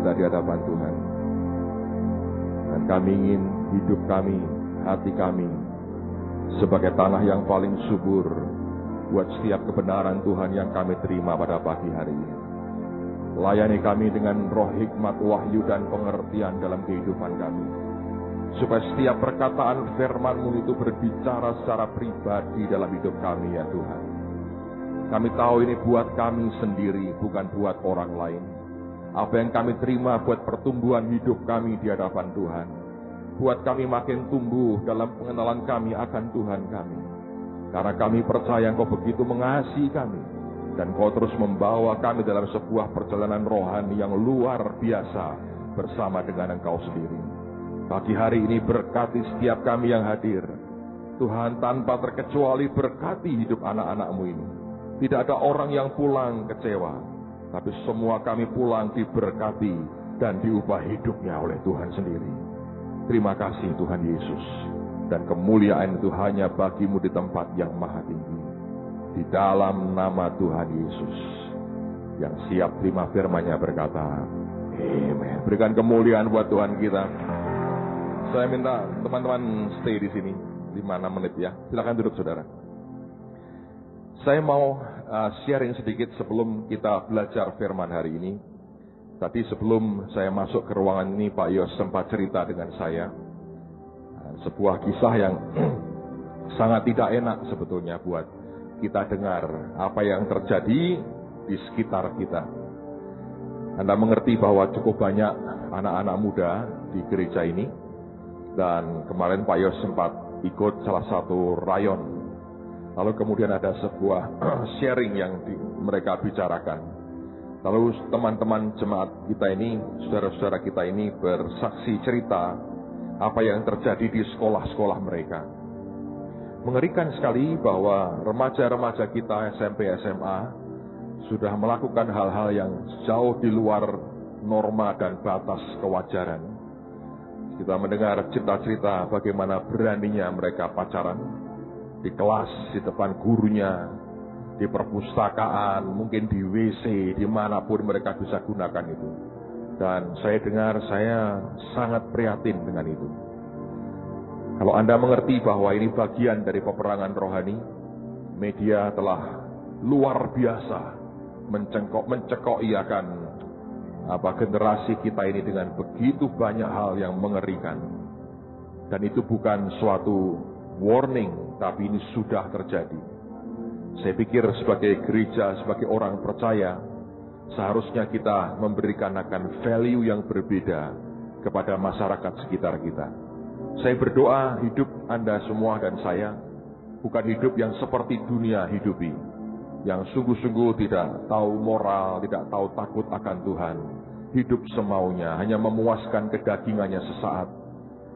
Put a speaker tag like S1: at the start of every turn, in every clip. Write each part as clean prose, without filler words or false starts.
S1: kita di hadapan Tuhan. Dan kami ingin hidup kami, hati kami, sebagai tanah yang paling subur buat setiap kebenaran Tuhan yang kami terima pada pagi hari ini. Layani kami dengan roh hikmat, wahyu, dan pengertian dalam kehidupan kami. Supaya setiap perkataan firman-Mu itu berbicara secara pribadi dalam hidup kami, ya Tuhan. Kami tahu ini buat kami sendiri, bukan buat orang lain. Apa yang kami terima buat pertumbuhan hidup kami di hadapan Tuhan. Buat kami makin tumbuh dalam pengenalan kami akan Tuhan kami. Karena kami percaya Engkau begitu mengasihi kami. Dan Kau terus membawa kami dalam sebuah perjalanan rohani yang luar biasa bersama dengan Engkau sendiri. Pagi hari ini berkati setiap kami yang hadir. Tuhan, tanpa terkecuali berkati hidup anak-anak-Mu ini. Tidak ada orang yang pulang kecewa, tapi semua kami pulang diberkati dan diubah hidupnya oleh Tuhan sendiri. Terima kasih Tuhan Yesus. Dan kemuliaan itu hanya bagi-Mu di tempat yang maha tinggi. Di dalam nama Tuhan Yesus, yang siap terima firman-Nya berkata, amen. Berikan kemuliaan buat Tuhan kita. Saya minta teman-teman stay di sini 5-6 menit ya. Silakan duduk saudara. Saya mau sharing sedikit sebelum kita belajar firman hari ini. Tadi sebelum saya masuk ke ruangan ini, Pak Yos sempat cerita dengan saya. Sebuah kisah yang sangat tidak enak sebetulnya buat kita dengar apa yang terjadi di sekitar kita. Anda mengerti bahwa cukup banyak anak-anak muda di gereja ini. Dan kemarin Pak Yos sempat ikut salah satu rayon. Lalu kemudian ada sebuah sharing yang mereka bicarakan. Lalu teman-teman jemaat kita ini, saudara-saudara kita ini bersaksi cerita apa yang terjadi di sekolah-sekolah mereka. Mengerikan sekali bahwa remaja-remaja kita SMP, SMA sudah melakukan hal-hal yang jauh di luar norma dan batas kewajaran. Kita mendengar cerita-cerita bagaimana beraninya mereka pacaran di kelas, di depan gurunya, di perpustakaan, mungkin di WC, dimanapun mereka bisa gunakan itu. Dan saya dengar, saya sangat prihatin dengan itu. Kalau Anda mengerti bahwa ini bagian dari peperangan rohani, media telah luar biasa mencekokiakan generasi kita ini dengan begitu banyak hal yang mengerikan. Dan itu bukan suatu warning, tapi ini sudah terjadi. Saya pikir sebagai gereja, sebagai orang percaya, seharusnya kita memberikan akan value yang berbeda kepada masyarakat sekitar kita. Saya berdoa hidup Anda semua dan saya bukan hidup yang seperti dunia hidupi, yang sungguh-sungguh tidak tahu moral, tidak tahu takut akan Tuhan, hidup semaunya, hanya memuaskan kedagingannya sesaat,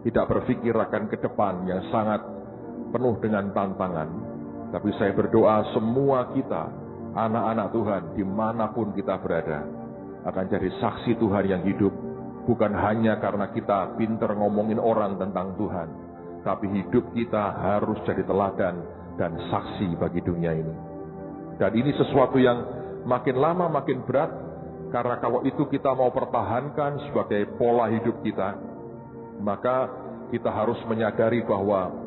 S1: tidak berpikir akan ke depan yang sangat penuh dengan tantangan. Tapi saya berdoa semua kita, anak-anak Tuhan, dimanapun kita berada, akan jadi saksi Tuhan yang hidup, bukan hanya karena kita pinter ngomongin orang tentang Tuhan, tapi hidup kita harus jadi teladan dan saksi bagi dunia ini. Dan ini sesuatu yang makin lama makin berat, karena kalau itu kita mau pertahankan sebagai pola hidup kita, maka kita harus menyadari bahwa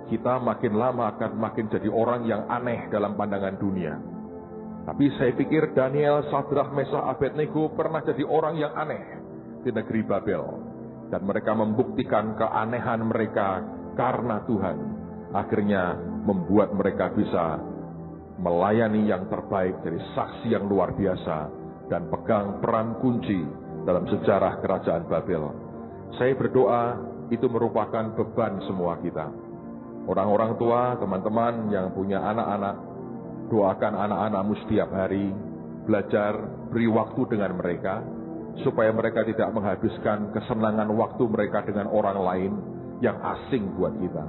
S1: kita makin lama akan makin jadi orang yang aneh dalam pandangan dunia. Tapi saya pikir Daniel, Sadrach, Meshach, Abednego pernah jadi orang yang aneh di negeri Babel. Dan mereka membuktikan keanehan mereka karena Tuhan akhirnya membuat mereka bisa melayani yang terbaik, jadi saksi yang luar biasa, dan pegang peran kunci dalam sejarah kerajaan Babel. Saya berdoa itu merupakan beban semua kita. Orang-orang tua, teman-teman yang punya anak-anak, doakan anak-anakmu setiap hari, belajar, beri waktu dengan mereka, supaya mereka tidak menghabiskan kesenangan waktu mereka dengan orang lain yang asing buat kita.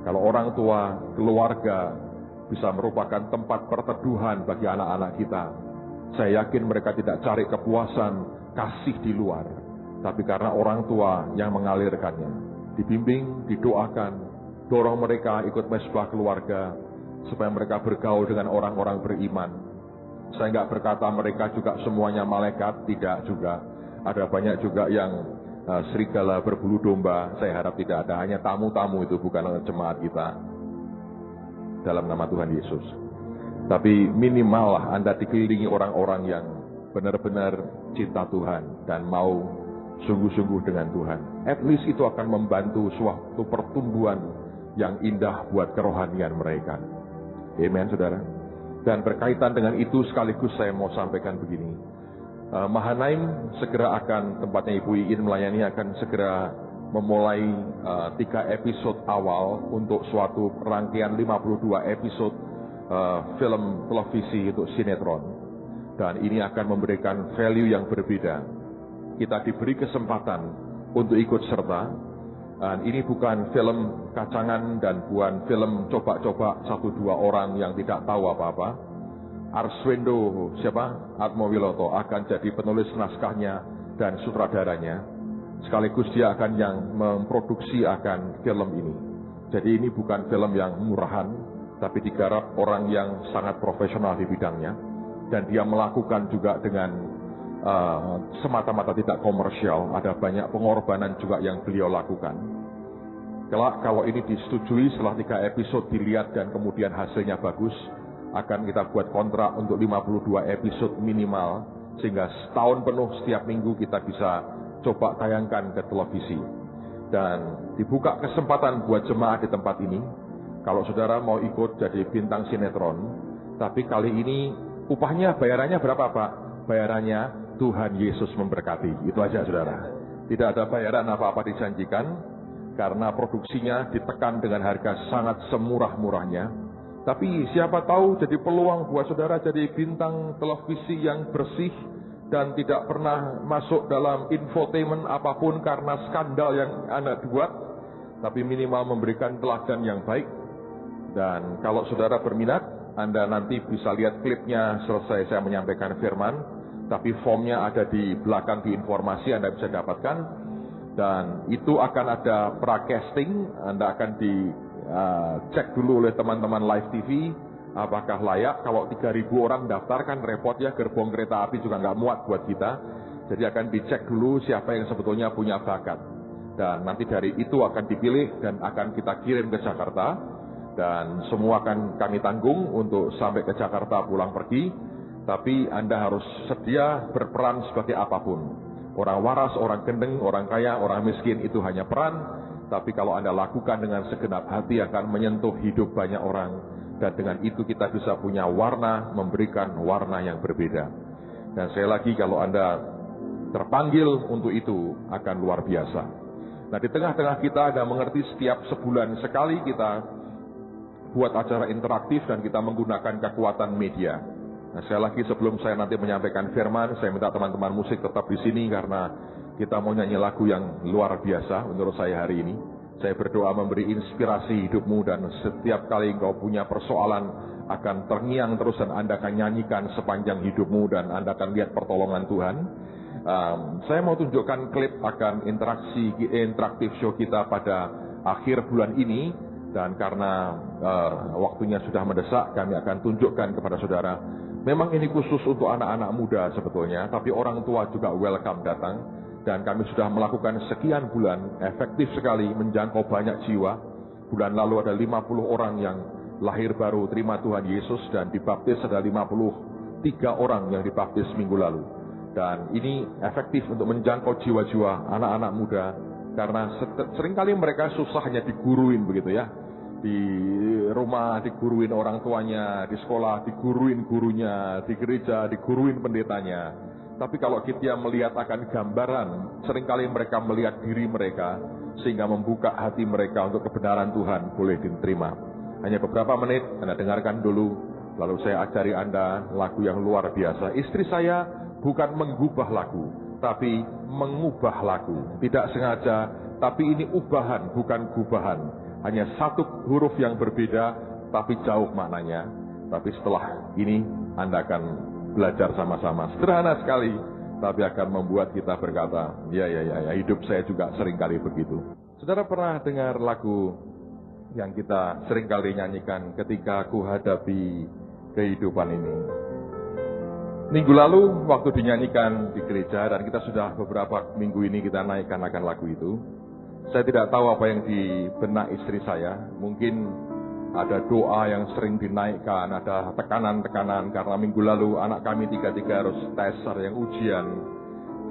S1: Kalau orang tua, keluarga, bisa merupakan tempat perteduhan bagi anak-anak kita, saya yakin mereka tidak cari kepuasan, kasih di luar, tapi karena orang tua yang mengalirkannya. Dibimbing, didoakan, dorong mereka ikut mesbah keluarga, supaya mereka bergaul dengan orang-orang beriman. Saya nggak berkata mereka juga semuanya malaikat, tidak juga. Ada banyak juga yang serigala berbulu domba. Saya harap tidak ada, hanya tamu-tamu itu, bukan jemaat kita. Dalam nama Tuhan Yesus. Tapi minimal Anda dikelilingi orang-orang yang benar-benar cinta Tuhan dan mau sungguh-sungguh dengan Tuhan. At least itu akan membantu suatu pertumbuhan yang indah buat kerohanian mereka. Amen, saudara. Dan berkaitan dengan itu sekaligus saya mau sampaikan begini. Mahanaim segera akan, tempatnya Ibu Iin melayani, akan segera memulai 3 episode awal untuk suatu rangkaian 52 episode film televisi untuk sinetron. Dan ini akan memberikan value yang berbeda. Kita diberi kesempatan untuk ikut serta. Dan ini bukan film kacangan dan bukan film coba-coba 1-2 orang yang tidak tahu apa-apa. Arswendo Atmowiloto akan jadi penulis naskahnya dan sutradaranya. Sekaligus dia akan yang memproduksi akan film ini. Jadi ini bukan film yang murahan, tapi digarap orang yang sangat profesional di bidangnya. Dan dia melakukan juga dengan semata-mata tidak komersial. Ada banyak pengorbanan juga yang beliau lakukan. Kalau ini disetujui setelah 3 episode dilihat dan kemudian hasilnya bagus, akan kita buat kontrak untuk 52 episode minimal, sehingga setahun penuh setiap minggu kita bisa coba tayangkan ke televisi. Dan dibuka kesempatan buat jemaat di tempat ini, kalau saudara mau ikut jadi bintang sinetron, tapi kali ini upahnya, bayarannya berapa Pak? Bayarannya Tuhan Yesus memberkati. Itu aja saudara. Tidak ada bayaran apa-apa dijanjikan, karena produksinya ditekan dengan harga sangat semurah-murahnya. Tapi siapa tahu jadi peluang buat saudara jadi bintang televisi yang bersih dan tidak pernah masuk dalam infotainment apapun karena skandal yang Anda buat, tapi minimal memberikan teladan yang baik. Dan kalau saudara berminat, Anda nanti bisa lihat klipnya selesai saya menyampaikan firman, tapi formnya ada di belakang di informasi, Anda bisa dapatkan. Dan itu akan ada pra-casting, Anda akan cek dulu oleh teman-teman Live TV, apakah layak. Kalau 3.000 orang daftar kan repot ya, gerbong kereta api juga nggak muat buat kita. Jadi akan dicek dulu siapa yang sebetulnya punya bakat. Dan nanti dari itu akan dipilih dan akan kita kirim ke Jakarta. Dan semua akan kami tanggung untuk sampai ke Jakarta pulang pergi. Tapi Anda harus sedia berperan sebagai apapun. Orang waras, orang gendeng, orang kaya, orang miskin, itu hanya peran. Tapi kalau Anda lakukan dengan segenap hati akan menyentuh hidup banyak orang. Dan dengan itu kita bisa punya warna, memberikan warna yang berbeda. Dan sekali lagi kalau Anda terpanggil untuk itu akan luar biasa. Nah di tengah-tengah kita Anda mengerti setiap sebulan sekali kita buat acara interaktif dan kita menggunakan kekuatan media. Nah sekali lagi sebelum saya nanti menyampaikan firman, saya minta teman-teman musik tetap di sini karena kita mau nyanyi lagu yang luar biasa menurut saya hari ini. Saya berdoa memberi inspirasi hidupmu dan setiap kali engkau punya persoalan akan terngiang terus dan Anda akan nyanyikan sepanjang hidupmu dan Anda akan lihat pertolongan Tuhan. Saya mau tunjukkan klip akan interaktif show kita pada akhir bulan ini. Dan karena waktunya sudah mendesak, kami akan tunjukkan kepada saudara. Memang ini khusus untuk anak-anak muda sebetulnya, tapi orang tua juga welcome datang. Dan kami sudah melakukan sekian bulan, efektif sekali menjangkau banyak jiwa. Bulan lalu ada 50 orang yang lahir baru terima Tuhan Yesus dan dibaptis, ada 53 orang yang dibaptis minggu lalu. Dan ini efektif untuk menjangkau jiwa-jiwa anak-anak muda, karena seringkali mereka susah hanya diguruin begitu ya. Di rumah diguruin orang tuanya, di sekolah diguruin gurunya, di gereja diguruin pendetanya. Tapi kalau kita melihat akan gambaran, seringkali mereka melihat diri mereka, sehingga membuka hati mereka untuk kebenaran Tuhan boleh diterima. Hanya beberapa menit, Anda dengarkan dulu, lalu saya ajari Anda lagu yang luar biasa. Istri saya bukan menggubah lagu, tapi mengubah lagu. Tidak sengaja, tapi ini ubahan, bukan gubahan. Hanya satu huruf yang berbeda, tapi jauh maknanya. Tapi setelah ini, Anda akan belajar sama-sama. Sederhana sekali, tapi akan membuat kita berkata, ya, hidup saya juga seringkali begitu. Saudara pernah dengar lagu yang kita seringkali nyanyikan, ketika aku hadapi kehidupan ini? Minggu lalu waktu dinyanyikan di gereja, dan kita sudah beberapa minggu ini kita naikkan akan lagu itu. Saya tidak tahu apa yang di benak istri saya. Mungkin ada doa yang sering dinaikkan, ada tekanan-tekanan karena minggu lalu anak kami tiga-tiga harus tes, ada yang ujian.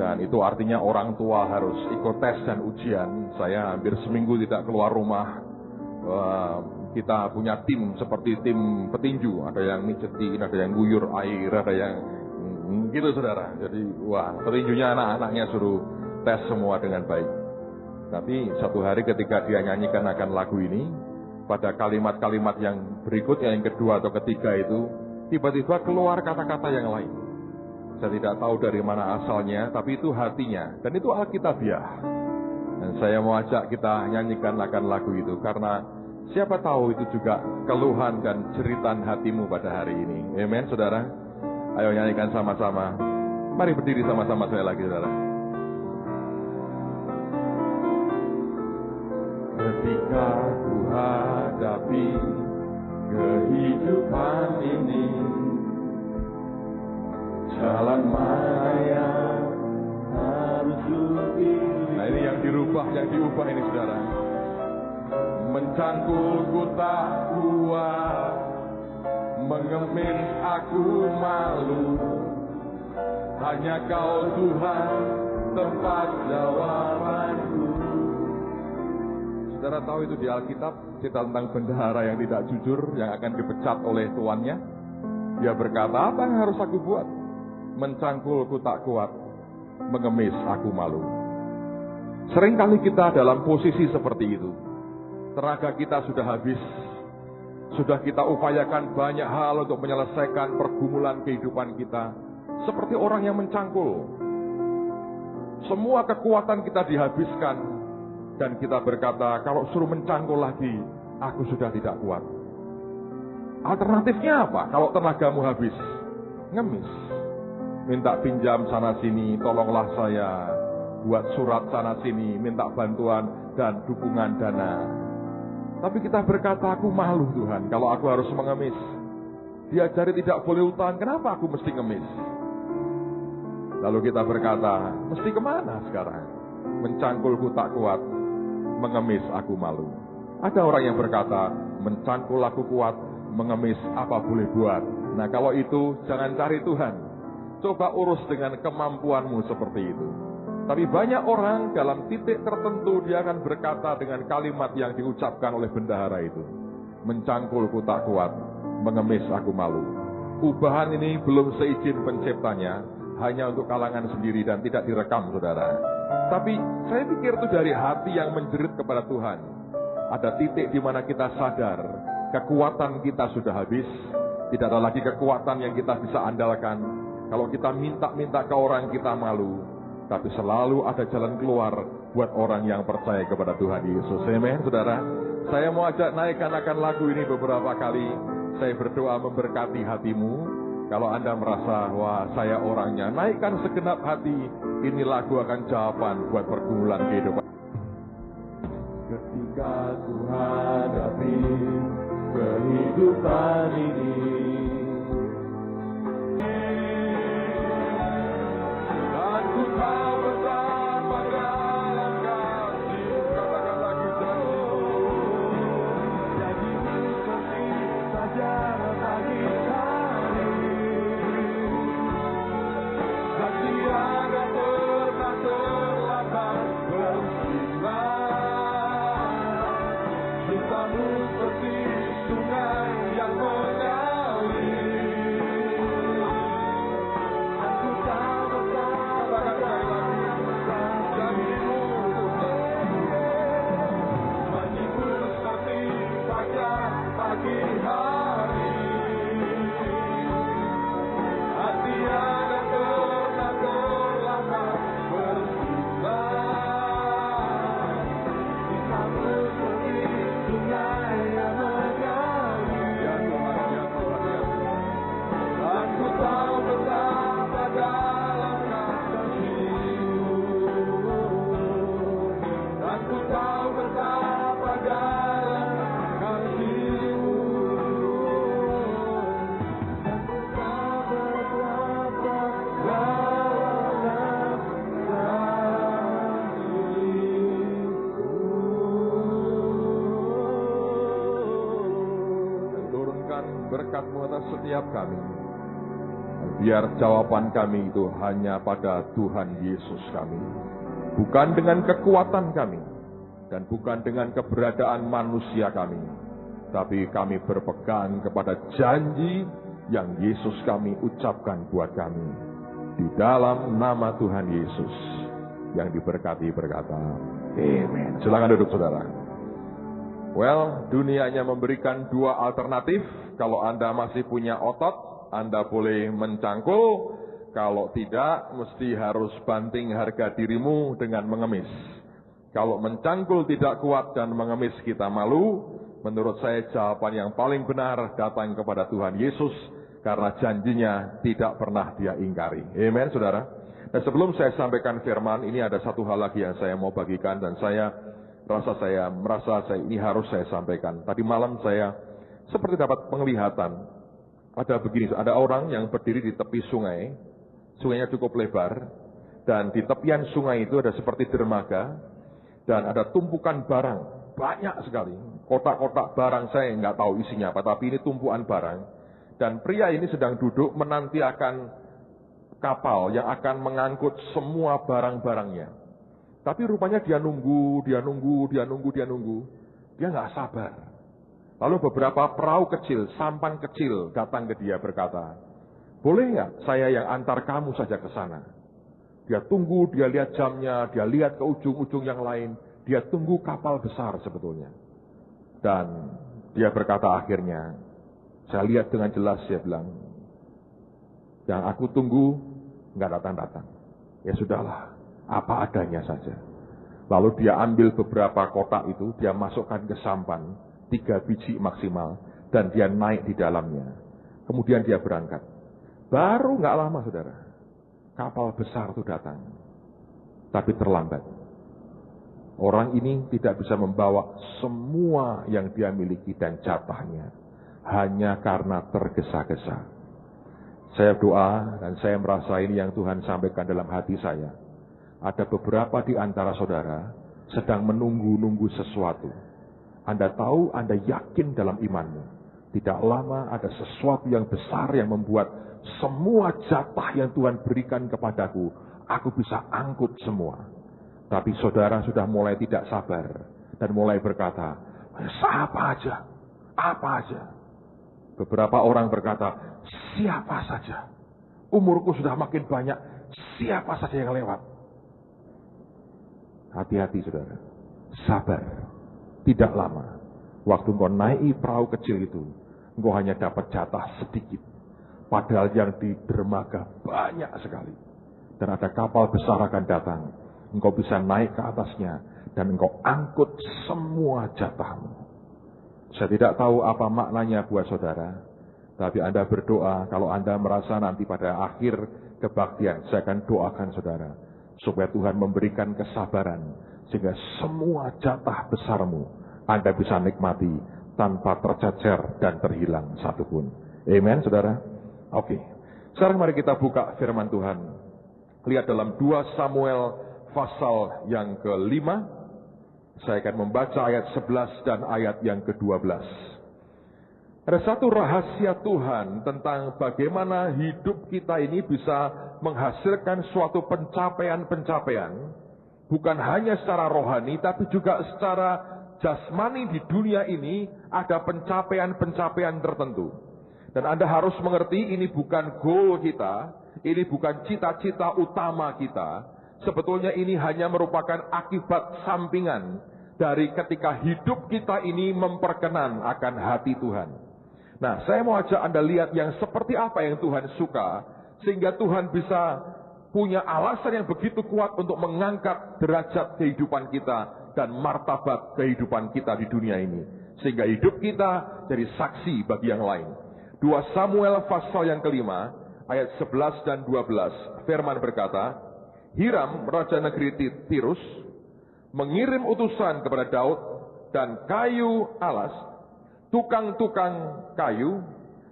S1: Dan itu artinya orang tua harus ikut tes dan ujian. Saya hampir seminggu tidak keluar rumah. Kita punya tim seperti tim petinju, ada yang mijetin, ada yang guyur air, ada yang gitu saudara. Jadi petinjunya anak-anaknya suruh tes semua dengan baik. Tapi satu hari ketika dia nyanyikan akan lagu ini, pada kalimat-kalimat yang berikutnya, yang kedua atau ketiga itu, tiba-tiba keluar kata-kata yang lain. Saya tidak tahu dari mana asalnya, tapi itu hatinya, dan itu Alkitabiah. Dan saya mau ajak kita nyanyikan akan lagu itu, karena siapa tahu itu juga keluhan dan jeritan hatimu pada hari ini. Amen, saudara. Ayo nyanyikan sama-sama. Mari berdiri sama-sama saya lagi, saudara. Ketika ku hadapi kehidupan ini, jalan mana yang harus pilih? Nah, ini yang diubah ini, saudara. Mencangkulku tak kuat, mengemis aku malu. Hanya Kau Tuhan tempat jawabanku. Saudara tahu itu di Alkitab cerita tentang bendahara yang tidak jujur, yang akan dipecat oleh tuannya. Dia berkata, apa yang harus aku buat? Mencangkulku tak kuat, mengemis aku malu. Seringkali kita dalam posisi seperti itu. Tenaga kita sudah habis. Sudah kita upayakan banyak hal untuk menyelesaikan pergumulan kehidupan kita. Seperti orang yang mencangkul. Semua kekuatan kita dihabiskan. Dan kita berkata, kalau suruh mencangkul lagi, aku sudah tidak kuat. Alternatifnya apa? Kalau tenagamu habis, ngemis. Minta pinjam sana sini, tolonglah saya. Buat surat sana sini, minta bantuan dan dukungan dana. Tapi kita berkata, aku malu Tuhan kalau aku harus mengemis. Diajari tidak boleh utang, kenapa aku mesti ngemis? Lalu kita berkata, mesti kemana sekarang? Mencangkulku tak kuat, mengemis aku malu. Ada orang yang berkata, mencangkul aku kuat, mengemis apa boleh buat. Nah kalau itu jangan cari Tuhan. Coba urus dengan kemampuanmu seperti itu. Tapi banyak orang dalam titik tertentu dia akan berkata dengan kalimat yang diucapkan oleh bendahara itu. Mencangkulku tak kuat, mengemis aku malu. Ubahan ini belum seizin penciptanya, hanya untuk kalangan sendiri dan tidak direkam, saudara. Tapi saya pikir itu dari hati yang menjerit kepada Tuhan. Ada titik di mana kita sadar kekuatan kita sudah habis, tidak ada lagi kekuatan yang kita bisa andalkan. Kalau kita minta-minta ke orang, kita malu. Tapi selalu ada jalan keluar buat orang yang percaya kepada Tuhan Yesus. Amen, saudara. Saya mau ajak naikkan akan lagu ini beberapa kali. Saya berdoa memberkati hatimu. Kalau Anda merasa, wah saya orangnya, naikkan segenap hati. Ini lagu akan jawaban buat pergumulan kehidupan. Ketika ku hadapi kehidupan ini, dan ku tahu betapa dalam kasih, katakan lagi jadi seperti fajar pagi hari, dan tiada pernah terlambat bersinar. Cintamu seperti sungai yang mengalir. limpahkan berkat-Mu atas setiap kami. Biar jawaban kami itu hanya pada Tuhan Yesus kami. Bukan dengan kekuatan kami, dan bukan dengan keberadaan manusia kami. Tapi kami berpegang kepada janji yang Yesus kami ucapkan buat kami. Di dalam nama Tuhan Yesus yang diberkati berkata, amin. Silakan duduk saudara. Well, dunianya memberikan dua alternatif. Kalau Anda masih punya otot, Anda boleh mencangkul. Kalau tidak, mesti harus banting harga dirimu dengan mengemis. Kalau mencangkul tidak kuat dan mengemis kita malu, menurut saya jawaban yang paling benar datang kepada Tuhan Yesus, karena janjinya tidak pernah Dia ingkari. Amen, saudara. Dan sebelum saya sampaikan firman, ini ada satu hal lagi yang saya mau bagikan, dan saya merasa ini harus saya sampaikan. Tadi malam saya seperti dapat penglihatan. Ada orang yang berdiri di tepi sungai. Sungainya cukup lebar, dan di tepian sungai itu ada seperti dermaga, dan ada tumpukan barang, banyak sekali. Kotak-kotak barang, saya nggak tahu isinya apa, tapi ini tumpuan barang. Dan pria ini sedang duduk menanti akan kapal yang akan mengangkut semua barang-barangnya. Tapi rupanya dia nunggu. Dia nggak sabar. Lalu beberapa perahu kecil, sampan kecil datang ke dia berkata, boleh nggak saya yang antar kamu saja ke sana? Dia tunggu, dia lihat jamnya, dia lihat ke ujung-ujung yang lain. Dia tunggu kapal besar sebetulnya. Dan dia berkata akhirnya, saya lihat dengan jelas, dia bilang, yang aku tunggu nggak datang-datang. Ya sudahlah, apa adanya saja. Lalu dia ambil beberapa kotak itu, dia masukkan ke sampan, 3 biji maksimal, dan dia naik di dalamnya. Kemudian dia berangkat. Baru nggak lama saudara, kapal besar itu datang. Tapi terlambat. Orang ini tidak bisa membawa semua yang dia miliki dan jatahnya. Hanya karena tergesa-gesa. Saya doa dan saya merasa ini yang Tuhan sampaikan dalam hati saya. Ada beberapa di antara saudara sedang menunggu-nunggu sesuatu. Anda tahu, Anda yakin dalam imanmu. Tidak lama ada sesuatu yang besar yang membuat semua jatah yang Tuhan berikan kepadaku, aku bisa angkut semua. Tapi saudara sudah mulai tidak sabar dan mulai berkata, apa aja. Beberapa orang berkata, siapa saja. Umurku sudah makin banyak, siapa saja yang lewat. Hati-hati saudara, sabar. Tidak lama, waktu engkau naik perahu kecil itu, engkau hanya dapat jatah sedikit. Padahal yang di dermaga banyak sekali. Dan ada kapal besar akan datang. Engkau bisa naik ke atasnya. Dan engkau angkut semua jatahmu. Saya tidak tahu apa maknanya buat saudara. Tapi Anda berdoa, kalau Anda merasa nanti pada akhir kebaktian, saya akan doakan saudara. Supaya Tuhan memberikan kesabaran. Sehingga semua jatah besarmu, Anda bisa nikmati tanpa tercecer dan terhilang satupun. Amen saudara. Oke, sekarang mari kita buka firman Tuhan. Lihat dalam 2 Samuel pasal yang ke-5. Saya akan membaca ayat 11 dan ayat yang ke-12. Ada satu rahasia Tuhan tentang bagaimana hidup kita ini bisa menghasilkan suatu pencapaian-pencapaian. Bukan hanya secara rohani, tapi juga secara jasmani di dunia ini ada pencapaian-pencapaian tertentu. Dan Anda harus mengerti ini bukan goal kita, ini bukan cita-cita utama kita. Sebetulnya ini hanya merupakan akibat sampingan dari ketika hidup kita ini memperkenan akan hati Tuhan. Nah, saya mau ajak Anda lihat yang seperti apa yang Tuhan suka, sehingga Tuhan bisa punya alasan yang begitu kuat untuk mengangkat derajat kehidupan kita dan martabat kehidupan kita di dunia ini. Sehingga hidup kita jadi saksi bagi yang lain. 2 Samuel pasal yang ke-5, ayat 11 dan 12, firman berkata, Hiram, raja negeri Tirus, mengirim utusan kepada Daud dan kayu alas, tukang-tukang kayu,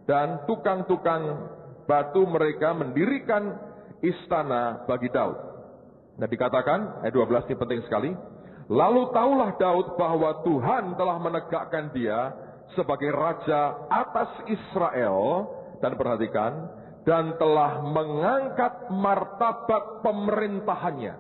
S1: dan tukang-tukang batu mereka mendirikan istana bagi Daud. Nah dikatakan, ayat 12 ini penting sekali, lalu taulah Daud bahwa Tuhan telah menegakkan dia sebagai raja atas Israel, dan perhatikan, dan telah mengangkat martabat pemerintahannya.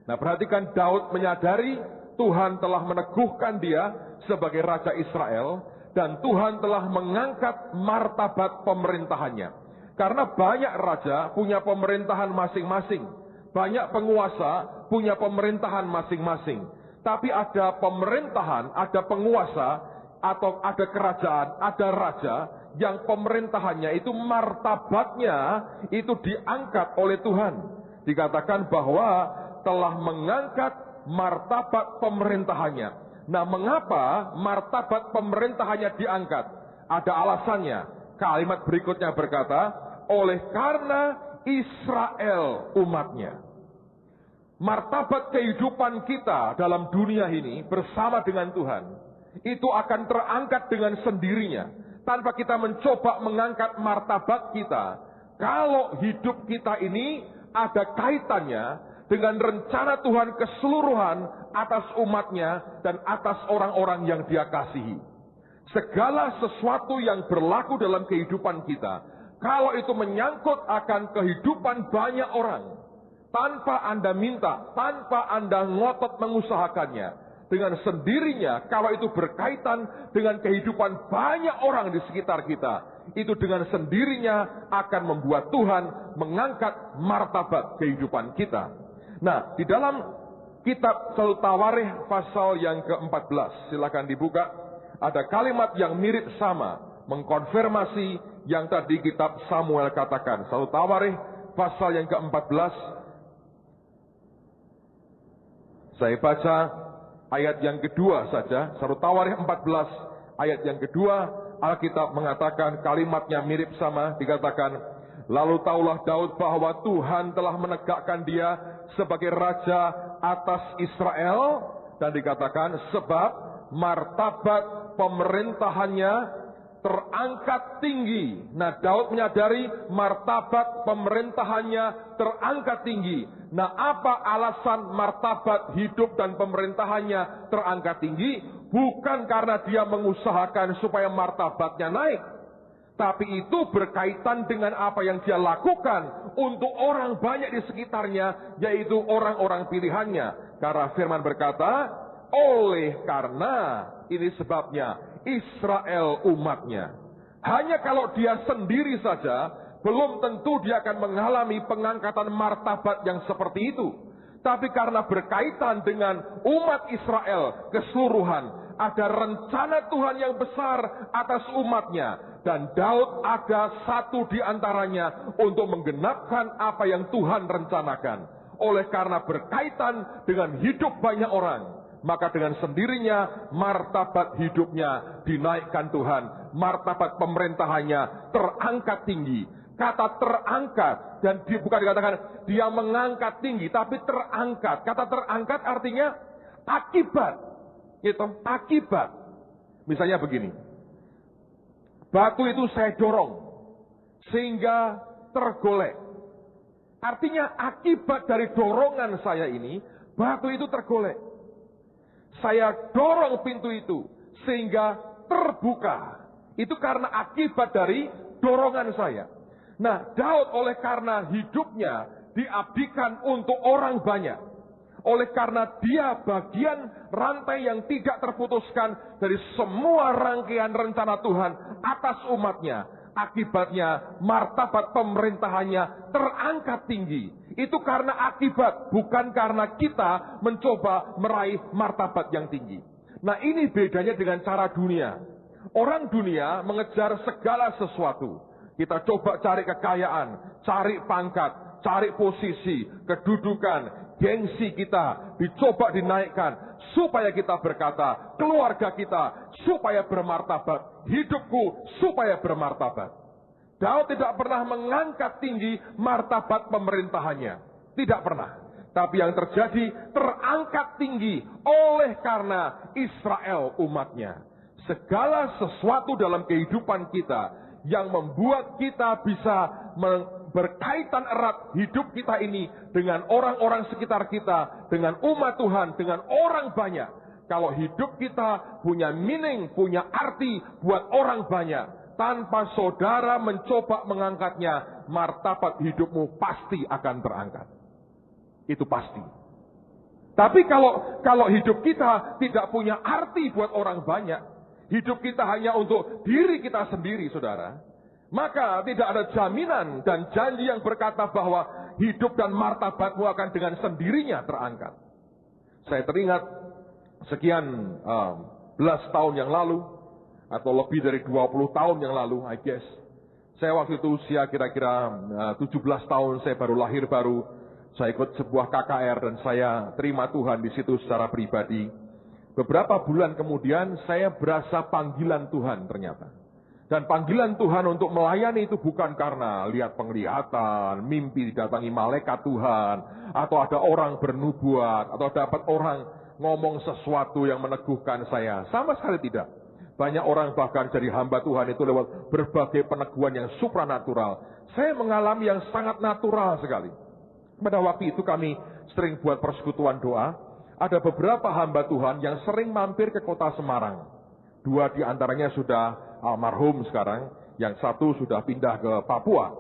S1: Nah, perhatikan, Daud menyadari Tuhan telah meneguhkan dia sebagai raja Israel, dan Tuhan telah mengangkat martabat pemerintahannya. Karena banyak raja punya pemerintahan masing-masing, banyak penguasa punya pemerintahan masing-masing. Tapi ada pemerintahan, ada penguasa, atau ada kerajaan, ada raja yang pemerintahannya itu martabatnya itu diangkat oleh Tuhan. Dikatakan bahwa telah mengangkat martabat pemerintahannya. Nah, mengapa martabat pemerintahannya diangkat? Ada alasannya. Kalimat berikutnya berkata, oleh karena Israel umatnya. Martabat kehidupan kita dalam dunia ini bersama dengan Tuhan itu akan terangkat dengan sendirinya tanpa kita mencoba mengangkat martabat kita. Kalau hidup kita ini ada kaitannya dengan rencana Tuhan keseluruhan atas umatnya dan atas orang-orang yang Dia kasihi. Segala sesuatu yang berlaku dalam kehidupan kita, kalau itu menyangkut akan kehidupan banyak orang, tanpa Anda minta, tanpa Anda ngotot mengusahakannya, dengan sendirinya, kalau itu berkaitan dengan kehidupan banyak orang di sekitar kita, itu dengan sendirinya akan membuat Tuhan mengangkat martabat kehidupan kita. Nah, di dalam kitab Shalom Tawarikh pasal yang ke-14, silakan dibuka, ada kalimat yang mirip sama, mengkonfirmasi yang tadi kitab Samuel katakan. Shalom Tawarikh pasal yang ke-14, saya baca ayat yang kedua saja. Shalom Tawarikh 14 ayat yang kedua, Alkitab mengatakan kalimatnya mirip sama, dikatakan, lalu taulah Daud bahwa Tuhan telah menegakkan dia sebagai raja atas Israel, dan dikatakan sebab martabat pemerintahannya terangkat tinggi. Nah, Daud menyadari martabat pemerintahannya terangkat tinggi. Nah, apa alasan martabat hidup dan pemerintahannya terangkat tinggi? Bukan karena dia mengusahakan supaya martabatnya naik, tapi itu berkaitan dengan apa yang dia lakukan untuk orang banyak di sekitarnya, yaitu orang-orang pilihannya. Karena firman berkata, oleh karena ini sebabnya Israel umatnya. Hanya kalau dia sendiri saja, belum tentu dia akan mengalami pengangkatan martabat yang seperti itu. Tapi karena berkaitan dengan umat Israel keseluruhan, ada rencana Tuhan yang besar atas umatnya. Dan Daud ada satu di antaranya untuk menggenapkan apa yang Tuhan rencanakan. Oleh karena berkaitan dengan hidup banyak orang, maka dengan sendirinya martabat hidupnya dinaikkan Tuhan. Martabat pemerintahannya terangkat tinggi. Kata terangkat, dan bukan dikatakan dia mengangkat tinggi, tapi terangkat. Kata terangkat artinya akibat. Itu akibat. Misalnya begini. Batu itu saya dorong sehingga tergolek. Artinya akibat dari dorongan saya ini, batu itu tergolek. Saya dorong pintu itu sehingga terbuka. Itu karena akibat dari dorongan saya. Nah, Daud oleh karena hidupnya diabdikan untuk orang banyak, oleh karena dia bagian rantai yang tidak terputuskan dari semua rangkaian rencana Tuhan atas umatnya, akibatnya martabat pemerintahannya terangkat tinggi. Itu karena akibat, bukan karena kita mencoba meraih martabat yang tinggi. Nah, ini bedanya dengan cara dunia. Orang dunia mengejar segala sesuatu. Kita coba cari kekayaan, cari pangkat, cari posisi, kedudukan, gengsi kita dicoba dinaikkan supaya kita berkata, keluarga kita supaya bermartabat, hidupku supaya bermartabat. Daud tidak pernah mengangkat tinggi martabat pemerintahannya, tidak pernah. Tapi yang terjadi terangkat tinggi oleh karena Israel umatnya. Segala sesuatu dalam kehidupan kita yang membuat kita bisa berkaitan erat hidup kita ini dengan orang-orang sekitar kita, dengan umat Tuhan, dengan orang banyak. Kalau hidup kita punya meaning, punya arti buat orang banyak, tanpa saudara mencoba mengangkatnya, martabat hidupmu pasti akan terangkat. Itu pasti. Tapi kalau hidup kita tidak punya arti buat orang banyak, hidup kita hanya untuk diri kita sendiri, saudara, maka tidak ada jaminan dan janji yang berkata bahwa hidup dan martabatmu akan dengan sendirinya terangkat. Saya teringat sekian belas tahun yang lalu, atau lebih dari 20 tahun yang lalu, I guess. Saya waktu itu usia kira-kira 17 tahun, saya baru lahir baru. Saya ikut sebuah KKR dan saya terima Tuhan di situ secara pribadi. Beberapa bulan kemudian saya berasa panggilan Tuhan ternyata. Dan panggilan Tuhan untuk melayani itu bukan karena lihat penglihatan, mimpi didatangi malaikat Tuhan, atau ada orang bernubuat, atau dapat orang ngomong sesuatu yang meneguhkan saya. Sama sekali tidak. Banyak orang bahkan jadi hamba Tuhan itu lewat berbagai peneguhan yang supranatural. Saya mengalami yang sangat natural sekali. Pada waktu itu kami sering buat persekutuan doa. Ada beberapa hamba Tuhan yang sering mampir ke kota Semarang. 2 di antaranya sudah almarhum sekarang. Yang 1 sudah pindah ke Papua.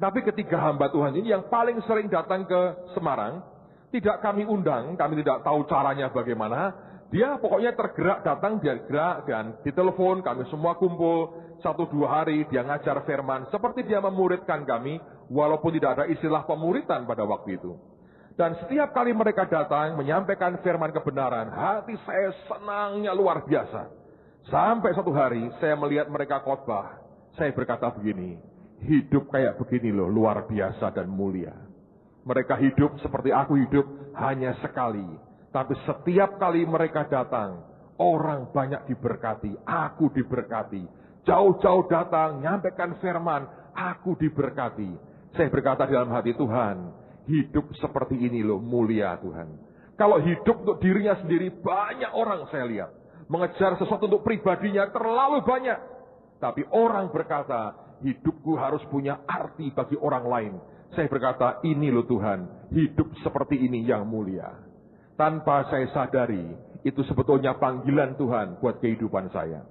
S1: Tapi ketiga hamba Tuhan ini yang paling sering datang ke Semarang, tidak kami undang, kami tidak tahu caranya bagaimana. Dia pokoknya tergerak datang, dia gerak dan ditelepon, kami semua kumpul 1-2 hari, dia ngajar firman seperti dia memuridkan kami, walaupun tidak ada istilah pemuridan pada waktu itu. Dan setiap kali mereka datang menyampaikan firman kebenaran, hati saya senangnya luar biasa. Sampai satu hari saya melihat mereka khotbah, saya berkata begini, hidup kayak begini loh, luar biasa dan mulia. Mereka hidup seperti aku hidup hanya sekali. Tapi setiap kali mereka datang, orang banyak diberkati, aku diberkati. Jauh-jauh datang, nyampaikan firman, aku diberkati. Saya berkata dalam hati, Tuhan, hidup seperti ini loh, mulia Tuhan. Kalau hidup untuk dirinya sendiri, banyak orang saya lihat. Mengejar sesuatu untuk pribadinya terlalu banyak. Tapi orang berkata, hidupku harus punya arti bagi orang lain. Saya berkata, ini loh Tuhan, hidup seperti ini yang mulia. Tanpa saya sadari, itu sebetulnya panggilan Tuhan buat kehidupan saya.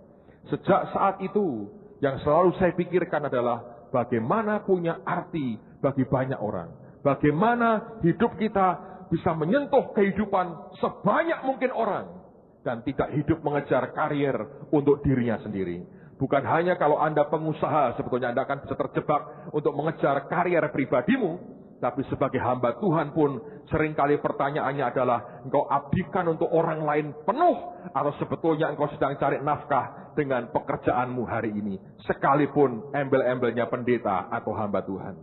S1: Sejak saat itu, yang selalu saya pikirkan adalah bagaimana punya arti bagi banyak orang. Bagaimana hidup kita bisa menyentuh kehidupan sebanyak mungkin orang. Dan tidak hidup mengejar karier untuk dirinya sendiri. Bukan hanya kalau Anda pengusaha, sebetulnya Anda akan bisa terjebak untuk mengejar karier pribadimu. Tapi sebagai hamba Tuhan pun seringkali pertanyaannya adalah engkau abdikan untuk orang lain penuh atau sebetulnya engkau sedang cari nafkah dengan pekerjaanmu hari ini. Sekalipun embel-embelnya pendeta atau hamba Tuhan.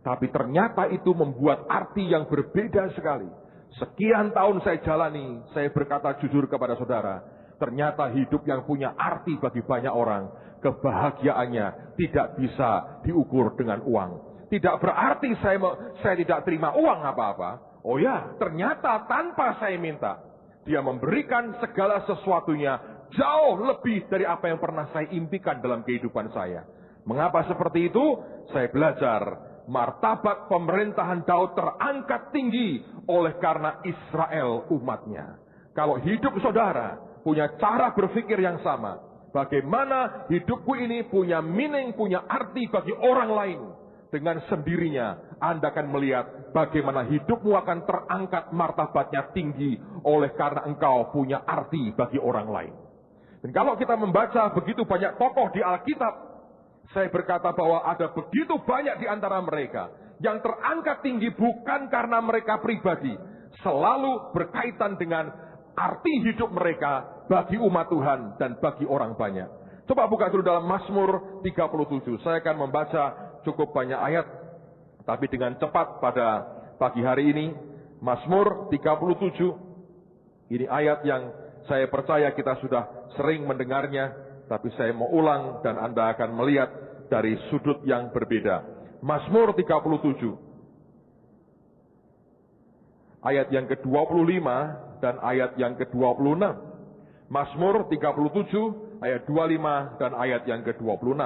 S1: Tapi ternyata itu membuat arti yang berbeda sekali. Sekian tahun saya jalani, saya berkata jujur kepada saudara, ternyata hidup yang punya arti bagi banyak orang, kebahagiaannya tidak bisa diukur dengan uang. Tidak berarti saya tidak terima uang apa-apa. Oh ya, ternyata tanpa saya minta, Dia memberikan segala sesuatunya jauh lebih dari apa yang pernah saya impikan dalam kehidupan saya. Mengapa seperti itu? Saya belajar martabat pemerintahan Daud terangkat tinggi oleh karena Israel umatnya. Kalau hidup saudara punya cara berpikir yang sama, bagaimana hidupku ini punya meaning, punya arti bagi orang lain. Dengan sendirinya Anda akan melihat bagaimana hidupmu akan terangkat martabatnya tinggi oleh karena engkau punya arti bagi orang lain. Dan kalau kita membaca begitu banyak tokoh di Alkitab, saya berkata bahwa ada begitu banyak di antara mereka yang terangkat tinggi bukan karena mereka pribadi, selalu berkaitan dengan arti hidup mereka bagi umat Tuhan dan bagi orang banyak. Coba buka dulu dalam Mazmur 37. Saya akan membaca cukup banyak ayat, tapi dengan cepat pada pagi hari ini. Mazmur 37. Ini ayat yang saya percaya kita sudah sering mendengarnya, tapi saya mau ulang dan Anda akan melihat dari sudut yang berbeda. Mazmur 37. Ayat yang ke-25 dan ayat yang ke-26. Mazmur 37 ayat 25 dan ayat yang ke-26.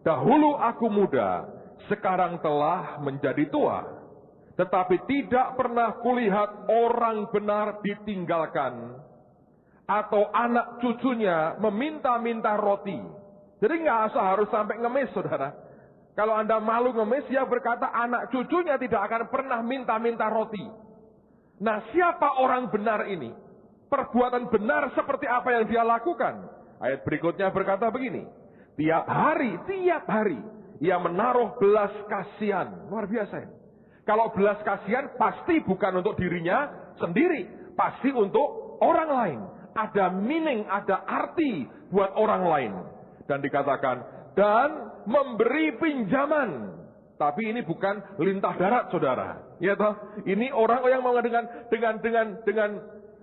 S1: Dahulu aku muda, sekarang telah menjadi tua, tetapi tidak pernah kulihat orang benar ditinggalkan atau anak cucunya meminta-minta roti. Jadi nggak harus sampai ngemis, saudara. Kalau Anda malu ngemis, dia berkata anak cucunya tidak akan pernah minta-minta roti. Nah, siapa orang benar ini? Perbuatan benar seperti apa yang dia lakukan? Ayat berikutnya berkata begini. Tiap hari, ia menaruh belas kasihan. Luar biasa ya. Kalau belas kasihan pasti bukan untuk dirinya sendiri. Pasti untuk orang lain. Ada meaning, ada arti buat orang lain. Dan dikatakan, dan memberi pinjaman. Tapi ini bukan lintah darat, saudara. Ya toh? Ini orang yang mau dengan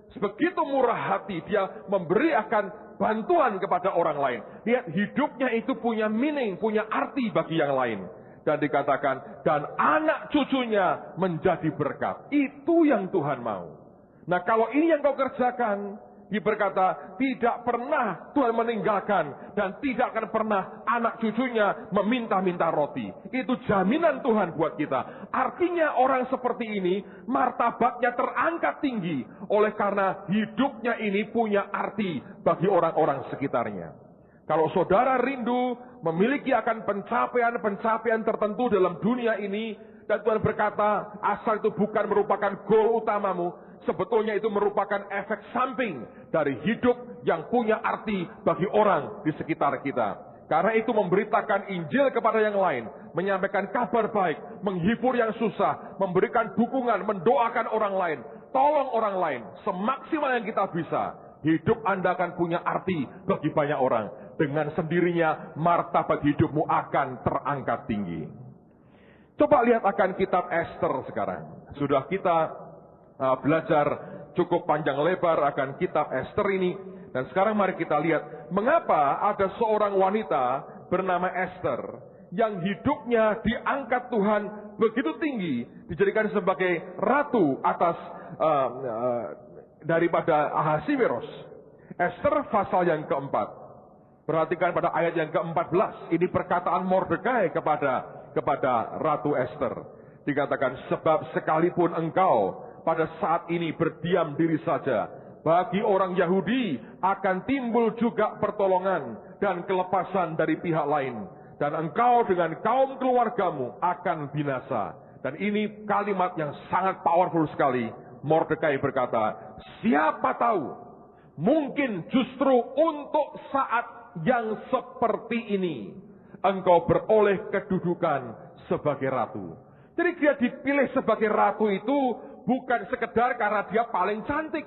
S1: sebegitu murah hati dia memberi akan bantuan kepada orang lain. Lihat, hidupnya itu punya meaning, punya arti bagi yang lain. Dan dikatakan, dan anak cucunya menjadi berkat. Itu yang Tuhan mau. Nah, kalau ini yang kau kerjakan, dia berkata, tidak pernah Tuhan meninggalkan dan tidak akan pernah anak cucunya meminta-minta roti. Itu jaminan Tuhan buat kita. Artinya orang seperti ini martabatnya terangkat tinggi oleh karena hidupnya ini punya arti bagi orang-orang sekitarnya. Kalau saudara rindu memiliki akan pencapaian-pencapaian tertentu dalam dunia ini, dan Tuhan berkata, asal itu bukan merupakan goal utamamu, sebetulnya itu merupakan efek samping dari hidup yang punya arti bagi orang di sekitar kita. Karena itu memberitakan Injil kepada yang lain, menyampaikan kabar baik, menghibur yang susah, memberikan dukungan, mendoakan orang lain, tolong orang lain, semaksimal yang kita bisa. Hidup Anda akan punya arti bagi banyak orang. Dengan sendirinya martabat hidupmu akan terangkat tinggi. Coba lihat akan kitab Esther sekarang. Sudah kita belajar cukup panjang lebar akan kitab Esther ini. Dan sekarang mari kita lihat mengapa ada seorang wanita bernama Esther yang hidupnya diangkat Tuhan begitu tinggi, dijadikan sebagai ratu atas daripada Ahasiweros. Esther pasal yang keempat. Perhatikan pada ayat yang ke-14. Ini perkataan Mordekai kepada Ratu Esther. Dikatakan, sebab sekalipun engkau pada saat ini berdiam diri saja, bagi orang Yahudi akan timbul juga pertolongan dan kelepasan dari pihak lain. Dan engkau dengan kaum keluargamu akan binasa. Dan ini kalimat yang sangat powerful sekali. Mordekai berkata, siapa tahu, mungkin justru untuk saat yang seperti ini, engkau beroleh kedudukan sebagai ratu. Jadi dia dipilih sebagai ratu itu bukan sekedar karena dia paling cantik.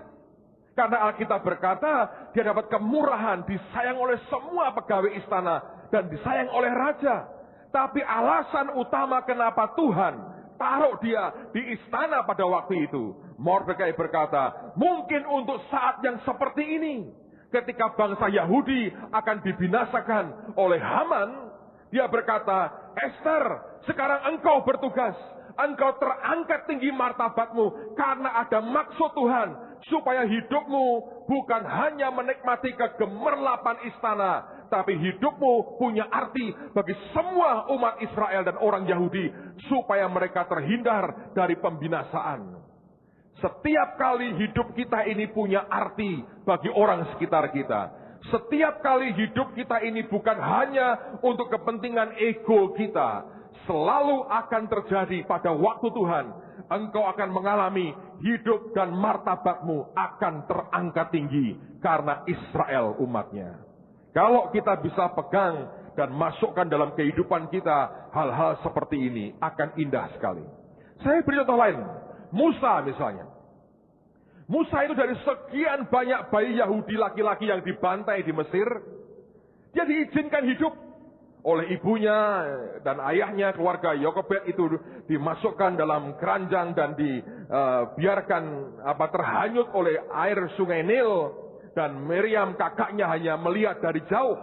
S1: Karena Alkitab berkata, dia dapat kemurahan, disayang oleh semua pegawai istana, dan disayang oleh raja. Tapi alasan utama kenapa Tuhan taruh dia di istana pada waktu itu, Mordekai berkata, mungkin untuk saat yang seperti ini, ketika bangsa Yahudi akan dibinasakan oleh Haman, dia berkata, Esther, sekarang engkau bertugas. Engkau terangkat tinggi martabatmu karena ada maksud Tuhan supaya hidupmu bukan hanya menikmati kegemerlapan istana, tapi hidupmu punya arti bagi semua umat Israel dan orang Yahudi supaya mereka terhindar dari pembinasaan. Setiap kali hidup kita ini punya arti bagi orang sekitar kita. Setiap kali hidup kita ini bukan hanya untuk kepentingan ego kita. Selalu akan terjadi pada waktu Tuhan. Engkau akan mengalami hidup dan martabatmu akan terangkat tinggi karena Israel umatnya. Kalau kita bisa pegang dan masukkan dalam kehidupan kita hal-hal seperti ini akan indah sekali. Saya beri contoh lain. Musa misalnya. Musa itu dari sekian banyak bayi Yahudi laki-laki yang dibantai di Mesir, dia diizinkan hidup oleh ibunya dan ayahnya, keluarga Yokebed itu dimasukkan dalam keranjang dan dibiarkan terhanyut oleh air sungai Nil, dan Miriam kakaknya hanya melihat dari jauh.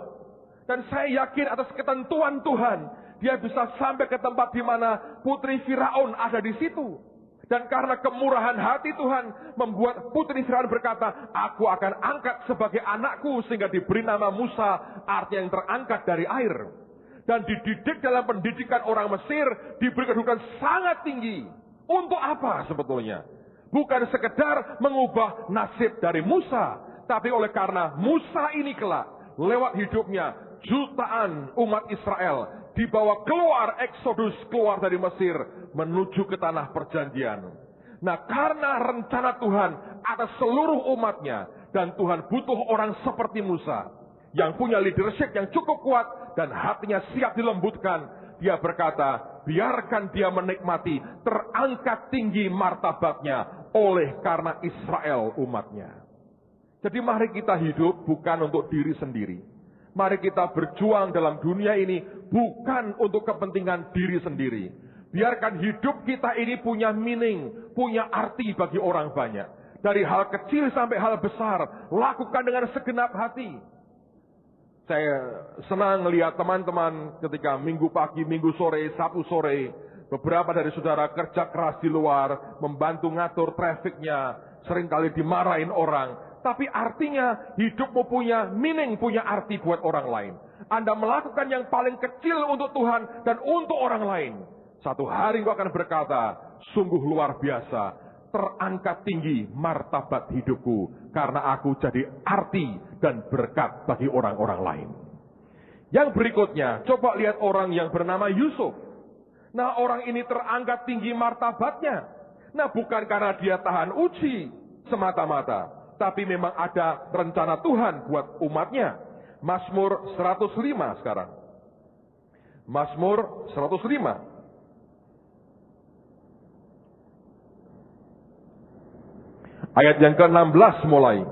S1: Dan saya yakin atas ketentuan Tuhan, dia bisa sampai ke tempat di mana putri Firaun ada di situ. Dan karena kemurahan hati Tuhan membuat putri Firaun berkata, aku akan angkat sebagai anakku sehingga diberi nama Musa, artinya yang terangkat dari air. Dan dididik dalam pendidikan orang Mesir, diberi kedudukan sangat tinggi. Untuk apa sebetulnya? Bukan sekedar mengubah nasib dari Musa, tapi oleh karena Musa ini kelak, lewat hidupnya, jutaan umat Israel dibawa keluar Eksodus, keluar dari Mesir, menuju ke tanah perjanjian. Nah, karena rencana Tuhan atas seluruh umatnya, dan Tuhan butuh orang seperti Musa, yang punya leadership yang cukup kuat, dan hatinya siap dilembutkan, dia berkata, biarkan dia menikmati terangkat tinggi martabatnya oleh karena Israel umatnya. Jadi mari kita hidup bukan untuk diri sendiri. Mari kita berjuang dalam dunia ini bukan untuk kepentingan diri sendiri. Biarkan hidup kita ini punya meaning, punya arti bagi orang banyak. Dari hal kecil sampai hal besar, lakukan dengan segenap hati. Saya senang melihat teman-teman ketika minggu pagi, minggu sore, Sabtu sore, beberapa dari saudara kerja keras di luar, membantu ngatur trafiknya, seringkali dimarahin orang. Tapi artinya hidupmu punya meaning, punya arti buat orang lain. Anda melakukan yang paling kecil untuk Tuhan dan untuk orang lain. Satu hari engkau akan berkata, sungguh luar biasa, terangkat tinggi martabat hidupku, karena aku jadi arti dan berkat bagi orang-orang lain. Yang berikutnya, coba lihat orang yang bernama Yusuf. Nah, orang ini terangkat tinggi martabatnya. Nah, bukan karena dia tahan uji semata-mata, tapi memang ada rencana Tuhan buat umatnya. Mazmur 105 sekarang. Mazmur 105. Ayat yang ke-16 mulai.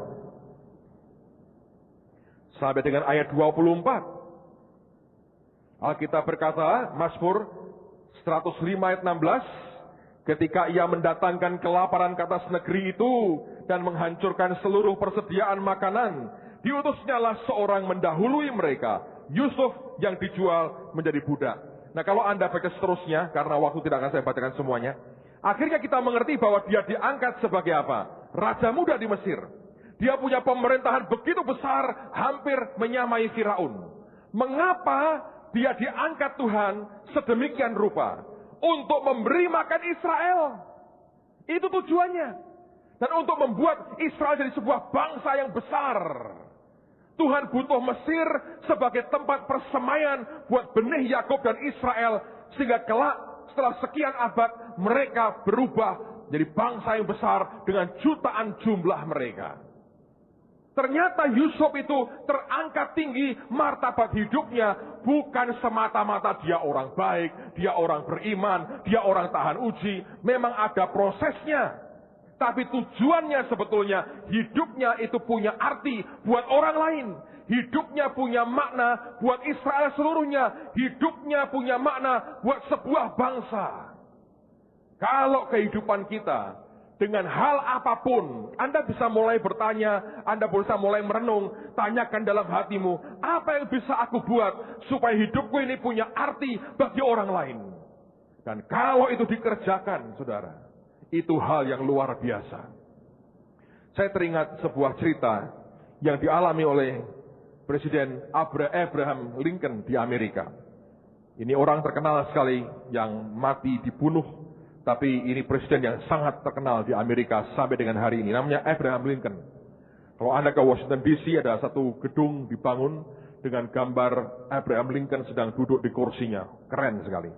S1: Sampai dengan ayat 24. Alkitab berkata, Mazmur 105 ayat 16. Ketika ia mendatangkan kelaparan ke atas negeri itu dan menghancurkan seluruh persediaan makanan, diutusnyalah seorang mendahului mereka, Yusuf yang dijual menjadi budak. Nah, kalau Anda baca seterusnya, karena waktu tidak akan saya bacakan semuanya, akhirnya kita mengerti bahwa dia diangkat sebagai apa? Raja muda di Mesir. Dia punya pemerintahan begitu besar, hampir menyamai Firaun. Mengapa dia diangkat Tuhan sedemikian rupa? Untuk memberi makan Israel. Itu tujuannya. Dan untuk membuat Israel jadi sebuah bangsa yang besar. Tuhan butuh Mesir sebagai tempat persemaian buat benih Yakub dan Israel. Sehingga kelak setelah sekian abad mereka berubah jadi bangsa yang besar dengan jutaan jumlah mereka. Ternyata Yusuf itu terangkat tinggi martabat hidupnya. Bukan semata-mata dia orang baik, dia orang beriman, dia orang tahan uji. Memang ada prosesnya. Tapi tujuannya sebetulnya hidupnya itu punya arti buat orang lain. Hidupnya punya makna buat Israel seluruhnya. Hidupnya punya makna buat sebuah bangsa. Kalau kehidupan kita dengan hal apapun, Anda bisa mulai bertanya, Anda bisa mulai merenung, tanyakan dalam hatimu, apa yang bisa aku buat supaya hidupku ini punya arti bagi orang lain. Dan kalau itu dikerjakan, saudara, itu hal yang luar biasa. Saya teringat sebuah cerita yang dialami oleh Presiden Abraham Lincoln di Amerika. Ini orang terkenal sekali yang mati dibunuh. Tapi ini presiden yang sangat terkenal di Amerika sampai dengan hari ini. Namanya Abraham Lincoln. Kalau Anda ke Washington DC, ada satu gedung dibangun dengan gambar Abraham Lincoln sedang duduk di kursinya. Keren sekali.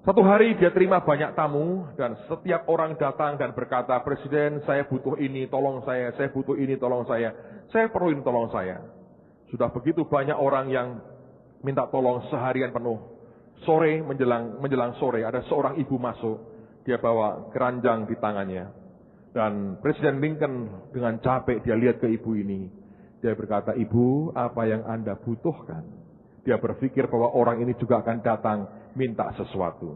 S1: Satu hari dia terima banyak tamu dan setiap orang datang dan berkata, Presiden, saya butuh ini, tolong saya butuh ini, tolong saya perlu ini, tolong saya. Sudah begitu banyak orang yang minta tolong seharian penuh. Sore menjelang sore ada seorang ibu masuk, dia bawa keranjang di tangannya. Dan Presiden Lincoln dengan capek dia lihat ke ibu ini. Dia berkata, Ibu, apa yang Anda butuhkan? Dia berpikir bahwa orang ini juga akan datang minta sesuatu.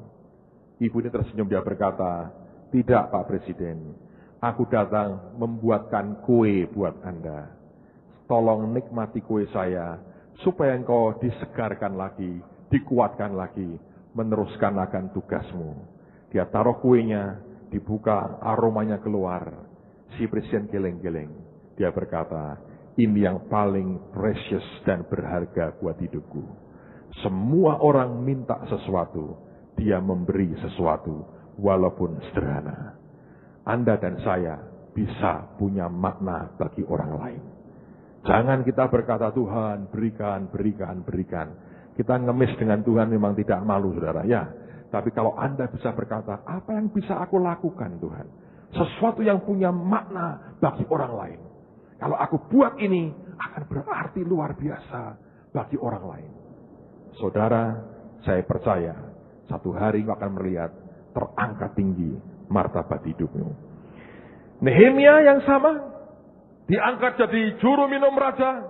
S1: Ibu ini tersenyum, dia berkata, tidak Pak Presiden, aku datang membuatkan kue buat Anda. Tolong nikmati kue saya supaya engkau disegarkan lagi, dikuatkan lagi, meneruskan akan tugasmu. Dia taruh kuenya, dibuka, aromanya keluar. Si presiden geleng-geleng. Dia berkata, ini yang paling precious dan berharga buat hidupku. Semua orang minta sesuatu, dia memberi sesuatu, walaupun sederhana. Anda dan saya bisa punya makna bagi orang lain. Jangan kita berkata, Tuhan berikan, berikan, berikan. Kita ngemis dengan Tuhan memang tidak malu, saudara. Ya, tapi kalau Anda bisa berkata, apa yang bisa aku lakukan, Tuhan? Sesuatu yang punya makna bagi orang lain. Kalau aku buat ini, akan berarti luar biasa bagi orang lain. Saudara, saya percaya, satu hari engkau akan melihat terangkat tinggi martabat hidupmu. Nehemia yang sama, diangkat jadi juru minum raja.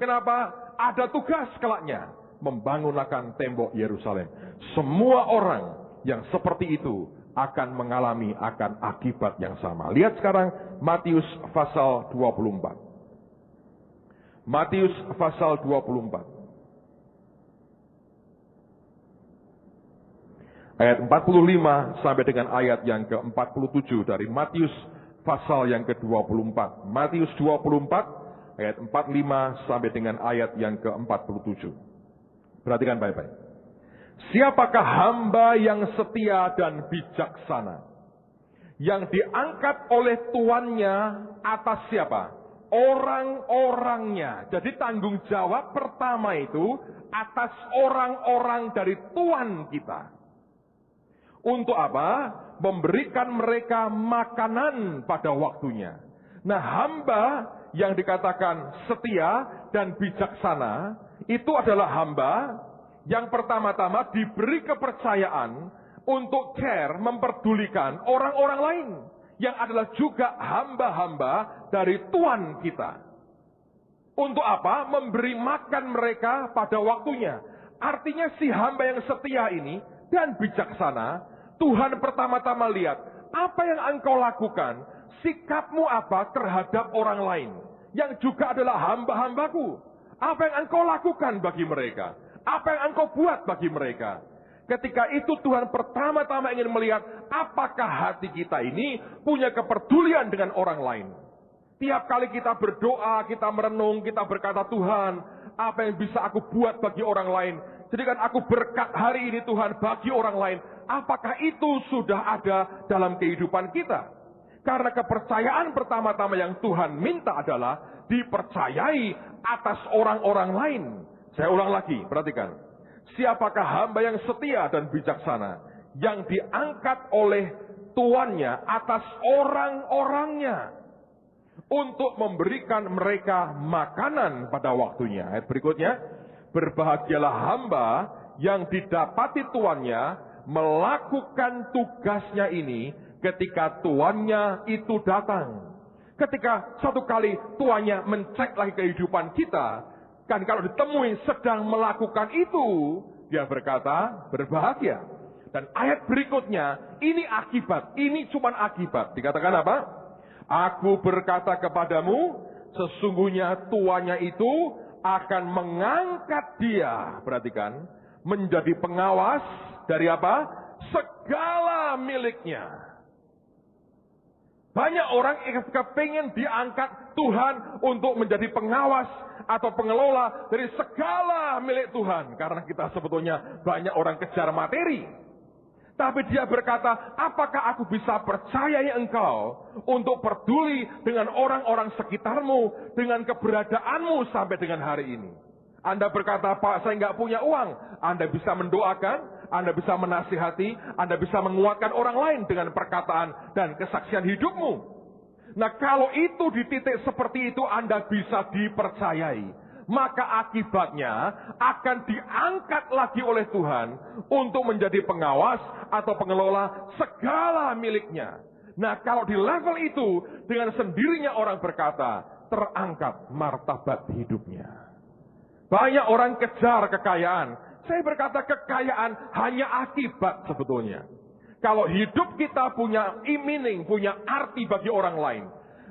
S1: Kenapa? Ada tugas kelaknya, membangunkan tembok Yerusalem. Semua orang yang seperti itu akan mengalami akan akibat yang sama. Lihat sekarang Matius pasal 24. Matius pasal 24. Ayat 45 sampai dengan ayat yang ke-47 dari Matius pasal yang ke-24. Matius 24 ayat 45 sampai dengan ayat yang ke-47. Perhatikan baik-baik. Siapakah hamba yang setia dan bijaksana, yang diangkat oleh tuannya atas siapa? Orang-orangnya. Jadi tanggung jawab pertama itu atas orang-orang dari Tuhan kita. Untuk apa? Memberikan mereka makanan pada waktunya. Nah, hamba yang dikatakan setia dan bijaksana, itu adalah hamba yang pertama-tama diberi kepercayaan untuk care, memperdulikan orang-orang lain. Yang adalah juga hamba-hamba dari Tuhan kita. Untuk apa? Memberi makan mereka pada waktunya. Artinya si hamba yang setia ini dan bijaksana, Tuhan pertama-tama lihat, apa yang engkau lakukan, sikapmu apa terhadap orang lain, yang juga adalah hamba-hambaku. Apa yang engkau lakukan bagi mereka, apa yang engkau buat bagi mereka. Ketika itu Tuhan pertama-tama ingin melihat, apakah hati kita ini punya kepedulian dengan orang lain. Tiap kali kita berdoa, kita merenung, kita berkata, Tuhan, apa yang bisa aku buat bagi orang lain. Jadikan aku berkat hari ini Tuhan bagi orang lain. Apakah itu sudah ada dalam kehidupan kita? Karena kepercayaan pertama-tama yang Tuhan minta adalah dipercayai atas orang-orang lain. Saya ulang lagi, perhatikan. Siapakah hamba yang setia dan bijaksana, yang diangkat oleh tuannya atas orang-orangnya, untuk memberikan mereka makanan pada waktunya. Ayat berikutnya, berbahagialah hamba yang didapati tuannya melakukan tugasnya ini ketika tuannya itu datang. Ketika satu kali tuannya mencek lagi kehidupan kita, kan kalau ditemui sedang melakukan itu, dia berkata berbahagia. Dan ayat berikutnya, ini akibat, ini cuma akibat. Dikatakan apa? Aku berkata kepadamu, sesungguhnya tuannya itu akan mengangkat dia, perhatikan, menjadi pengawas dari apa? Segala miliknya. Banyak orang kepingin diangkat Tuhan untuk menjadi pengawas atau pengelola dari segala milik Tuhan. Karena kita sebetulnya banyak orang kejar materi. Tapi dia berkata, apakah aku bisa percayai engkau untuk peduli dengan orang-orang sekitarmu, dengan keberadaanmu sampai dengan hari ini? Anda berkata, Pak, saya nggak punya uang. Anda bisa mendoakan, Anda bisa menasihati, Anda bisa menguatkan orang lain dengan perkataan dan kesaksian hidupmu. Nah, kalau itu di titik seperti itu Anda bisa dipercayai, maka akibatnya akan diangkat lagi oleh Tuhan untuk menjadi pengawas atau pengelola segala miliknya. Nah, kalau di level itu, dengan sendirinya orang berkata, terangkat martabat hidupnya. Banyak orang kejar kekayaan. Saya berkata kekayaan hanya akibat sebetulnya. Kalau hidup kita punya meaning, punya arti bagi orang lain.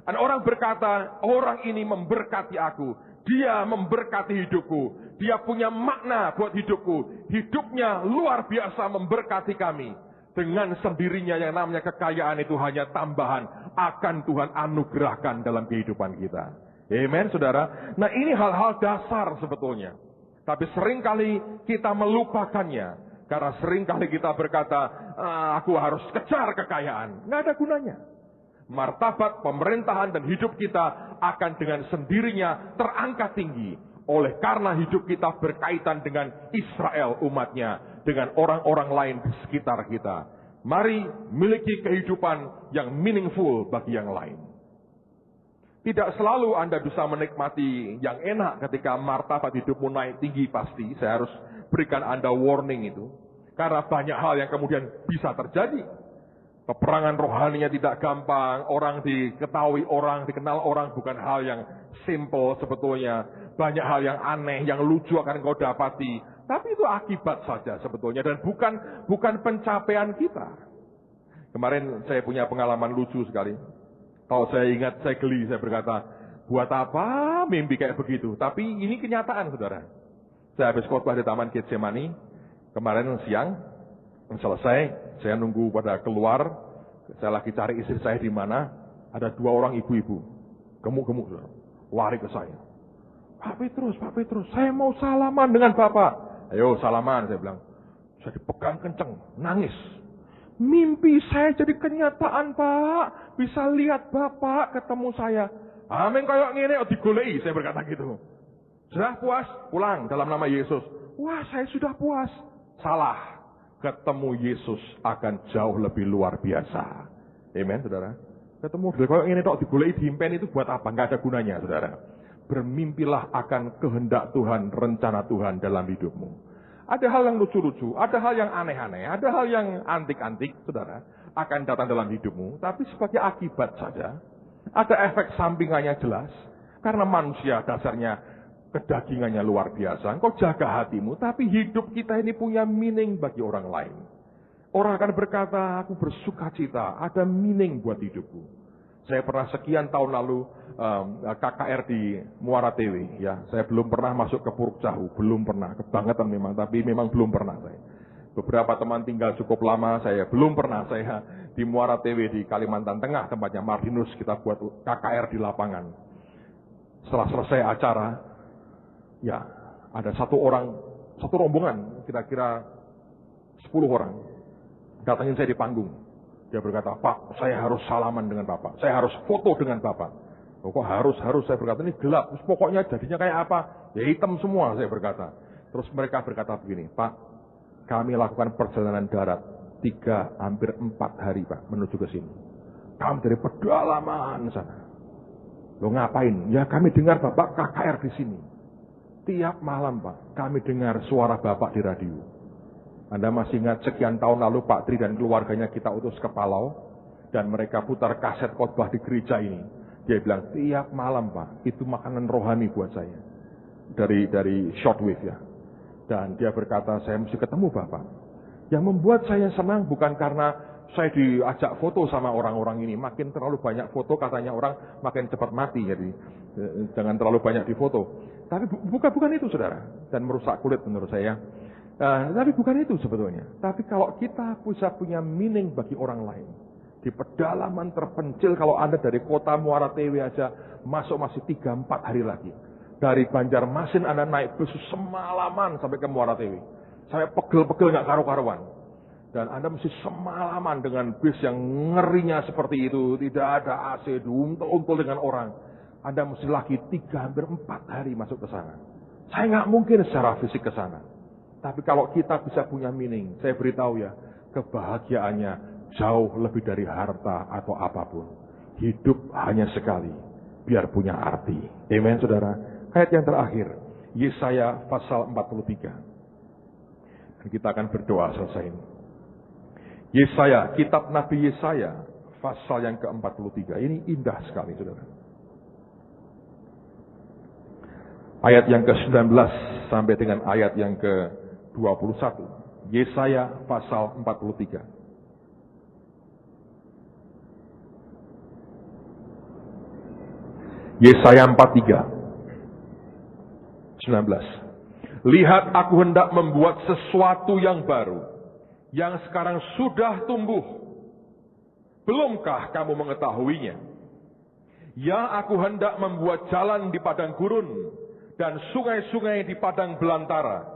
S1: Dan orang berkata, orang ini memberkati aku. Dia memberkati hidupku. Dia punya makna buat hidupku. Hidupnya luar biasa memberkati kami. Dengan sendirinya yang namanya kekayaan itu hanya tambahan. Akan Tuhan anugerahkan dalam kehidupan kita. Amen, saudara. Nah, ini hal-hal dasar sebetulnya. Tapi seringkali kita melupakannya. Karena seringkali kita berkata, aku harus kejar kekayaan. Nggak ada gunanya. Martabat, pemerintahan, dan hidup kita akan dengan sendirinya terangkat tinggi. Oleh karena hidup kita berkaitan dengan Israel umatnya, dengan orang-orang lain di sekitar kita. Mari miliki kehidupan yang meaningful bagi yang lain. Tidak selalu Anda bisa menikmati yang enak ketika martabat hidupmu naik tinggi pasti. Saya harus berikan Anda warning itu. Karena banyak hal yang kemudian bisa terjadi. Peperangan rohaninya tidak gampang. Orang diketahui orang, dikenal orang bukan hal yang simple sebetulnya. Banyak hal yang aneh, yang lucu akan kau dapati. Tapi itu akibat saja sebetulnya. Dan bukan pencapaian kita. Kemarin saya punya pengalaman lucu sekali. Kalau saya ingat, saya geli, saya berkata, buat apa mimpi kayak begitu? Tapi ini kenyataan, saudara. Saya habis khotbah di Taman Getsemani, kemarin siang, selesai, saya nunggu pada keluar, saya lagi cari istri saya di mana, ada 2 orang ibu-ibu, gemuk-gemuk, saudara, lari ke saya. Pak Petrus, saya mau salaman dengan Bapak. Ayo salaman, saya bilang. Saya dipegang kenceng, nangis. Mimpi saya jadi kenyataan, Pak. Bisa lihat Bapak ketemu saya. Amin kayak ngene digoleki, saya berkata gitu. Sudah puas? Pulang dalam nama Yesus. Wah, saya sudah puas. Salah. Ketemu Yesus akan jauh lebih luar biasa. Amen, saudara. Ketemu kayak ngene tok digoleki diimpen itu buat apa? Enggak ada gunanya, saudara. Bermimpilah akan kehendak Tuhan, rencana Tuhan dalam hidupmu. Ada hal yang lucu-lucu, ada hal yang aneh-aneh, ada hal yang antik-antik, saudara, akan datang dalam hidupmu. Tapi sebagai akibat saja, ada efek sampingannya jelas. Karena manusia dasarnya kedagingannya luar biasa. Engkau jaga hatimu, tapi hidup kita ini punya meaning bagi orang lain. Orang akan berkata, aku bersuka cita, ada meaning buat hidupku. Saya pernah sekian tahun lalu KKR di Muara Tewe, ya. Saya belum pernah masuk ke Puruk Cahu, belum pernah. Kebangetan memang, tapi memang belum pernah saya. Beberapa teman tinggal cukup lama, saya belum pernah. Saya di Muara Tewe di Kalimantan Tengah, tempatnya Martinus, kita buat KKR di lapangan. Setelah selesai acara, ya, ada satu rombongan, kira-kira 10 orang, datangin saya di panggung. Dia berkata, Pak, saya harus salaman dengan Bapak. Saya harus foto dengan Bapak. Oh, kok harus? Saya berkata, ini gelap. Terus pokoknya jadinya kayak apa? Ya hitam semua, saya berkata. Terus mereka berkata begini, Pak, kami lakukan perjalanan darat hampir 4 hari, Pak, menuju ke sini. Kami dari pedalaman sana. Lo ngapain? Ya kami dengar Bapak KKR di sini. Tiap malam, Pak, kami dengar suara Bapak di radio. Anda masih ingat sekian tahun lalu Pak Tri dan keluarganya kita utus ke Palau. Dan mereka putar kaset khotbah di gereja ini. Dia bilang, tiap malam Pak, itu makanan rohani buat saya. Dari shortwave ya. Dan dia berkata, saya mesti ketemu Bapak. Yang membuat saya senang bukan karena saya diajak foto sama orang-orang ini. Makin terlalu banyak foto katanya orang makin cepat mati. Jadi jangan terlalu banyak difoto. Tapi bukan itu saudara. Dan merusak kulit menurut saya. Tapi bukan itu sebetulnya. Tapi kalau kita bisa punya meaning bagi orang lain. Di pedalaman terpencil, kalau Anda dari kota Muara Tewe aja masuk masih 3-4 hari lagi. Dari Banjarmasin Anda naik bus semalaman sampai ke Muara Tewe. Saya pegel-pegel gak karu-karuan. Dan Anda mesti semalaman dengan bis yang ngerinya seperti itu. Tidak ada AC, diuntul-untul dengan orang. Anda mesti lagi 3-4 hari masuk ke sana. Saya gak mungkin secara fisik ke sana. Tapi kalau kita bisa punya meaning, saya beritahu ya, kebahagiaannya jauh lebih dari harta atau apapun. Hidup hanya sekali, biar punya arti. Amen, saudara. Ayat yang terakhir, Yesaya pasal 43. Dan kita akan berdoa selesai ini. Yesaya, kitab Nabi Yesaya, pasal yang ke-43. Ini indah sekali, saudara. Ayat yang ke-19 sampai dengan ayat yang ke-21. Yesaya pasal 43. Yesaya 43. 19. Lihat, aku hendak membuat sesuatu yang baru, yang sekarang sudah tumbuh. Belumkah kamu mengetahuinya? Ya, aku hendak membuat jalan di padang gurun, dan sungai-sungai di padang belantara.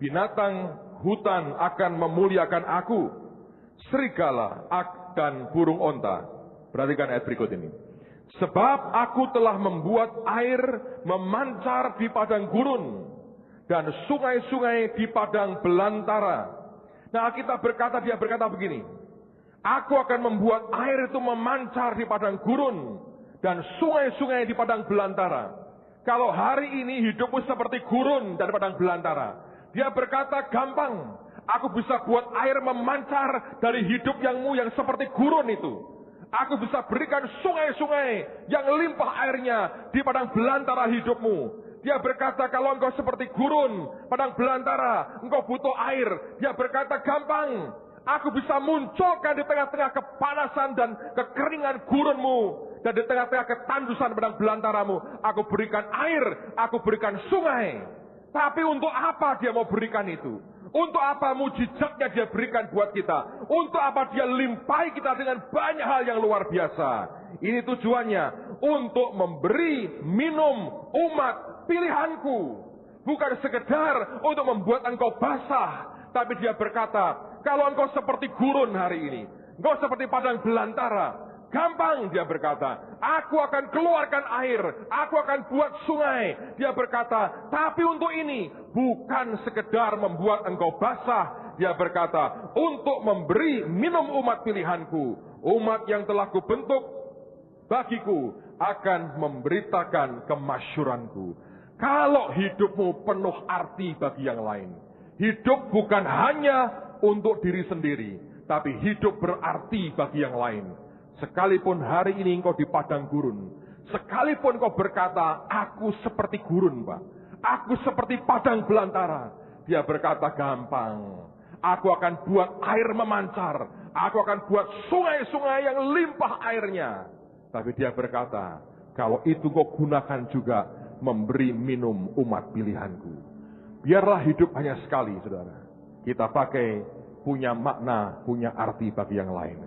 S1: Binatang hutan akan memuliakan aku, serigala dan burung onta, Perhatikan ayat berikut ini. Sebab aku telah membuat air memancar di padang gurun dan sungai-sungai di padang belantara. Nah, kita berkata, dia berkata begini. Aku akan membuat air itu memancar di padang gurun dan sungai-sungai di padang belantara. Kalau hari ini hidupmu seperti gurun dan padang belantara, dia berkata gampang. Aku bisa buat air memancar dari hidup yang seperti gurun itu. Aku bisa berikan sungai-sungai yang limpah airnya di padang belantara hidupmu. Dia berkata kalau engkau seperti gurun, padang belantara, engkau butuh air. Dia berkata gampang. Aku bisa munculkan di tengah-tengah kepanasan dan kekeringan gurunmu. Dan di tengah-tengah ketandusan padang belantaramu. Aku berikan air, aku berikan sungai. Tapi untuk apa dia mau berikan itu? Untuk apa mujizatnya dia berikan buat kita? Untuk apa dia limpahi kita dengan banyak hal yang luar biasa? Ini tujuannya untuk memberi minum umat pilihanku. Bukan sekedar untuk membuat engkau basah. Tapi dia berkata, kalau engkau seperti gurun hari ini, engkau seperti padang belantara, gampang dia berkata, aku akan keluarkan air, aku akan buat sungai. Dia berkata, tapi untuk ini bukan sekedar membuat engkau basah. Dia berkata, untuk memberi minum umat pilihanku, umat yang telah kubentuk bagiku, akan memberitakan kemasyuranku. Kalau hidupmu penuh arti bagi yang lain, hidup bukan hanya untuk diri sendiri, tapi hidup berarti bagi yang lain. Sekalipun hari ini engkau di padang gurun, sekalipun engkau berkata, aku seperti gurun, Pak, aku seperti padang belantara, dia berkata gampang. Aku akan buat air memancar, aku akan buat sungai-sungai yang limpah airnya. Tapi dia berkata, kalau itu kau gunakan juga memberi minum umat pilihanku. Biarlah hidup hanya sekali, saudara. Kita pakai punya makna, punya arti bagi yang lain.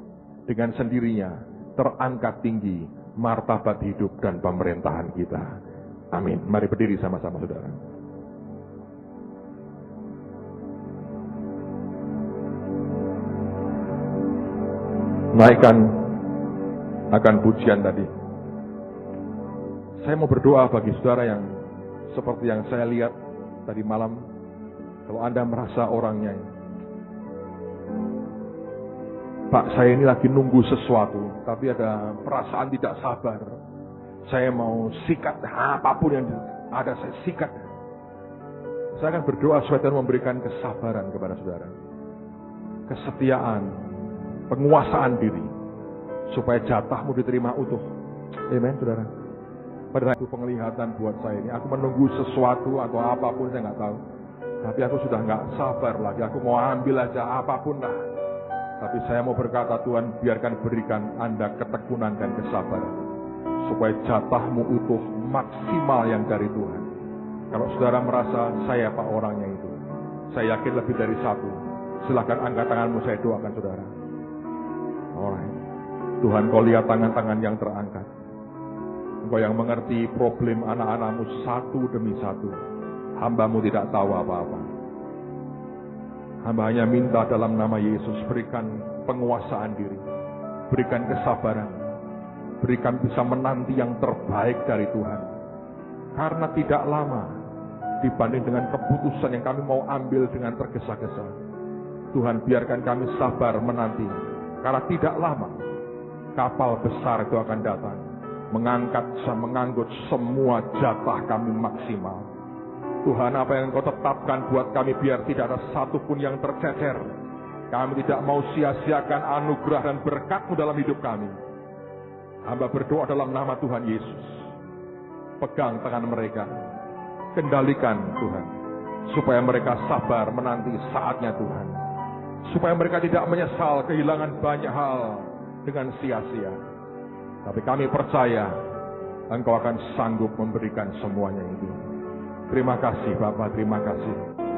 S1: Dengan sendirinya terangkat tinggi martabat hidup dan pemerintahan kita. Amin. Mari berdiri sama-sama, saudara. Naikkan akan pujian tadi. Saya mau berdoa bagi saudara yang seperti yang saya lihat tadi malam. Kalau Anda merasa orangnya, Pak, saya ini lagi nunggu sesuatu, tapi ada perasaan tidak sabar. Saya mau sikat apapun yang ada, saya sikat. Saya akan berdoa supaya Tuhan memberikan kesabaran kepada saudara, kesetiaan, penguasaan diri, supaya jatahmu diterima utuh. Amen, saudara. Pada itu penglihatan buat saya ini, aku menunggu sesuatu atau apapun, saya nggak tahu. Tapi aku sudah nggak sabar lagi, aku mau ambil aja apapun lah. Tapi saya mau berkata, Tuhan biarkan berikan Anda ketekunan dan kesabaran, supaya jatahmu utuh, maksimal yang dari Tuhan. Kalau saudara merasa saya Pak orangnya itu, saya yakin lebih dari satu. Silakan angkat tanganmu, saya doakan saudara. Alright. Tuhan, kau lihat tangan-tangan yang terangkat. Engkau yang mengerti problem anak-anakmu satu demi satu. Hambamu tidak tahu apa-apa. Hamba hanya minta dalam nama Yesus, berikan penguasaan diri, berikan kesabaran, berikan bisa menanti yang terbaik dari Tuhan. Karena tidak lama dibanding dengan keputusan yang kami mau ambil dengan tergesa-gesa. Tuhan, biarkan kami sabar menanti, karena tidak lama kapal besar itu akan datang, mengangkut semua jatah kami maksimal. Tuhan, apa yang Engkau tetapkan buat kami, biar tidak ada satupun yang tercecer. Kami tidak mau sia-siakan anugerah dan berkat-Mu dalam hidup kami. Hamba berdoa dalam nama Tuhan Yesus. Pegang tangan mereka, kendalikan Tuhan, supaya mereka sabar menanti saatnya Tuhan. Supaya mereka tidak menyesal kehilangan banyak hal dengan sia-sia. Tapi kami percaya Engkau akan sanggup memberikan semuanya itu. Terima kasih Bapak, terima kasih.